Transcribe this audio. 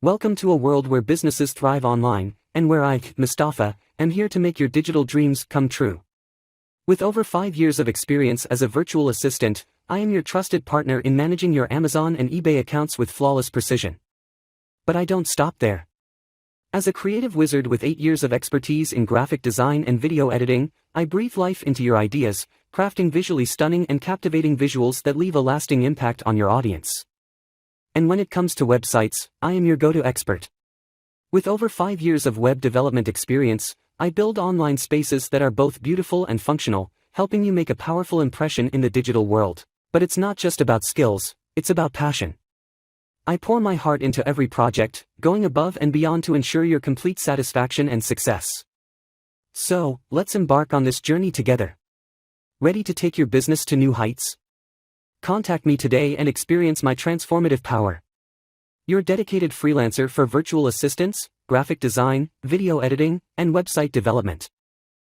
Welcome to a world where businesses thrive online, and where I, Mustafa, am here to make your digital dreams come true. With over 5 years of experience as a virtual assistant, I am your trusted partner in managing your Amazon and eBay accounts with flawless precision. But I don't stop there. As a creative wizard with 8 years of expertise in graphic design and video editing, I breathe life into your ideas, crafting visually stunning and captivating visuals that leave a lasting impact on your audience. And when it comes to websites, I am your go-to expert. With over 5 years of web development experience, I build online spaces that are both beautiful and functional, helping you make a powerful impression in the digital world. But it's not just about skills, it's about passion. I pour my heart into every project, going above and beyond to ensure your complete satisfaction and success. So, let's embark on this journey together. Ready to take your business to new heights? Contact me today and experience my transformative power. Your dedicated freelancer for virtual assistants, graphic design, video editing, and website development.